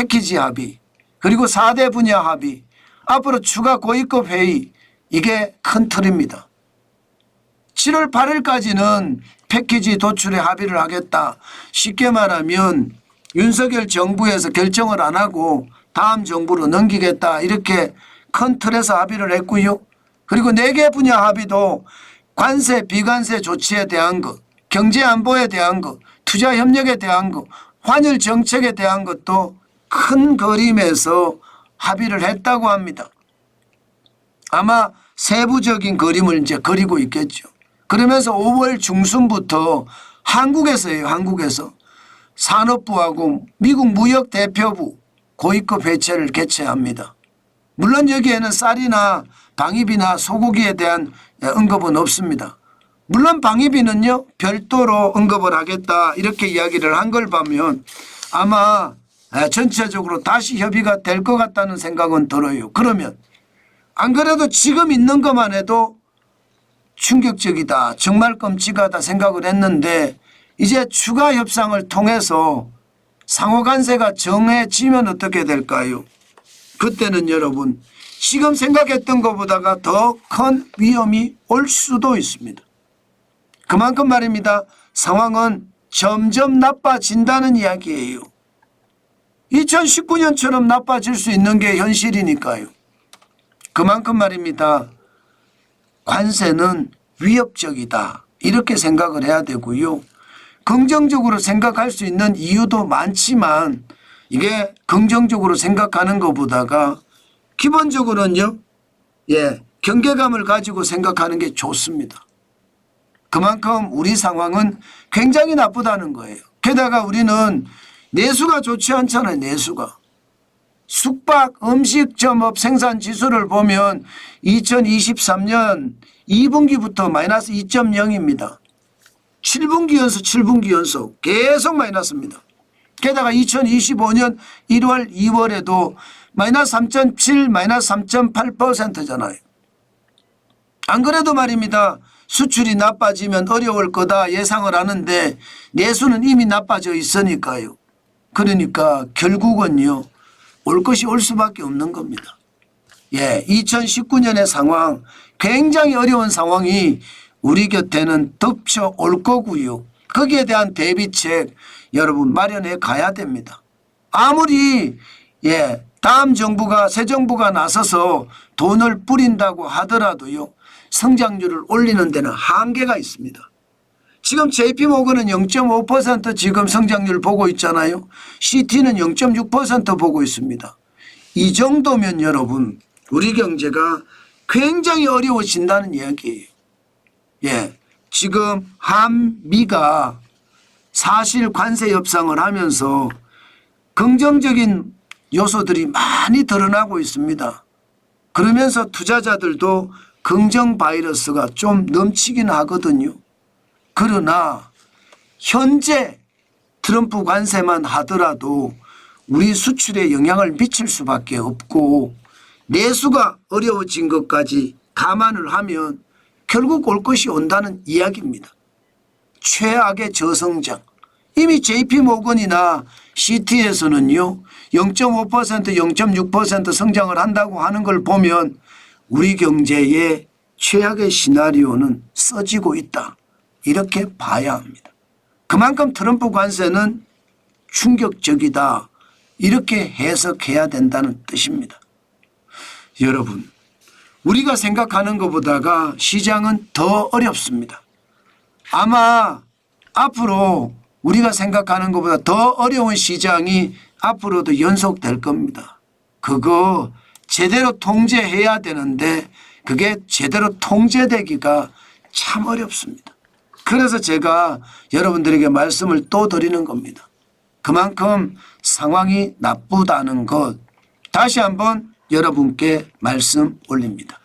패키지 합의 그리고 4대 분야 합의 앞으로 추가 고위급 회의 이게 큰 틀입니다. 7월 8일까지는 패키지 도출에 합의를 하겠다. 쉽게 말하면 윤석열 정부에서 결정을 안 하고 다음 정부로 넘기겠다. 이렇게 큰 틀에서 합의를 했고요. 그리고 4개 분야 합의도 관세 비관세 조치에 대한 것, 경제 안보에 대한 것, 투자 협력에 대한 것, 환율 정책에 대한 것도 큰 그림에서 합의를 했다고 합니다. 아마 세부적인 그림을 이제 그리고 있겠죠. 그러면서 5월 중순부터 한국에서요. 한국에서 산업부하고 미국 무역대표부 고위급 회체를 개최합니다. 물론 여기에는 쌀이나 방위비나 소고기에 대한 언급은 없습니다. 물론 방위비는요 별도로 언급을 하겠다 이렇게 이야기를 한 걸 보면 아마 전체적으로 다시 협의가 될 것 같다는 생각은 들어요. 그러면 안 그래도 지금 있는 것만 해도 충격적이다 정말 끔찍하다 생각을 했는데 이제 추가 협상을 통해서 상호간세가 정해지면 어떻게 될까요? 그때는 여러분 지금 생각했던 것보다가 더 큰 위험이 올 수도 있습니다. 그만큼 말입니다. 상황은 점점 나빠진다는 이야기예요. 2019년처럼 나빠질 수 있는 게 현실이니까요. 그만큼 말입니다. 관세는 위협적이다 이렇게 생각을 해야 되고요. 긍정적으로 생각할 수 있는 이유도 많지만 이게 긍정적으로 생각하는 것보다가 기본적으로는요. 경계감을 가지고 생각하는 게 좋습니다. 그만큼 우리 상황은 굉장히 나쁘다는 거예요. 게다가 우리는 내수가 좋지 않잖아요. 내수가. 숙박 음식점업 생산지수를 보면 2023년 2분기부터 마이너스 2.0입니다. 7분기 연속 7분기 연속 계속 마이너스입니다. 게다가 2025년 1월 2월에도 마이너스 3.7 마이너스 3.8%잖아요. 안 그래도 말입니다. 수출이 나빠지면 어려울 거다 예상을 하는데 내수는 이미 나빠져 있으니까요. 그러니까 결국은요. 올 것이 올 수밖에 없는 겁니다. 2019년의 상황 굉장히 어려운 상황이 우리 곁에는 덮쳐 올 거고요. 거기에 대한 대비책 여러분 마련해 가야 됩니다. 아무리 다음 정부가 새 정부가 나서서 돈을 뿌린다고 하더라도요. 성장률을 올리는 데는 한계가 있습니다. 지금 JP모건은 0.5% 지금 성장률 보고 있잖아요. CT는 0.6% 보고 있습니다. 이 정도면 여러분 우리 경제가 굉장히 어려워진다는 이야기예요. 지금 한미가 사실 관세 협상을 하면서 긍정적인 요소들이 많이 드러나고 있습니다. 그러면서 투자자들도 긍정 바이러스가 좀 넘치긴 하거든요. 그러나 현재 트럼프 관세만 하더라도 우리 수출에 영향을 미칠 수밖에 없고 내수가 어려워진 것까지 감안을 하면 결국 올 것이 온다는 이야기입니다. 최악의 저성장. 이미 JP모건이나 CT에서는요 0.5% 0.6% 성장을 한다고 하는 걸 보면 우리 경제의 최악의 시나리오는 써지고 있다. 이렇게 봐야 합니다. 그만큼 트럼프 관세는 충격적이다. 이렇게 해석해야 된다는 뜻입니다. 여러분 우리가 생각하는 것보다가 시장은 더 어렵습니다. 아마 앞으로 우리가 생각하는 것보다 더 어려운 시장이 앞으로도 연속될 겁니다. 그거 제대로 통제해야 되는데 그게 제대로 통제되기가 참 어렵습니다. 그래서 제가 여러분들에게 말씀을 또 드리는 겁니다. 그만큼 상황이 나쁘다는 것 다시 한번 여러분께 말씀 올립니다.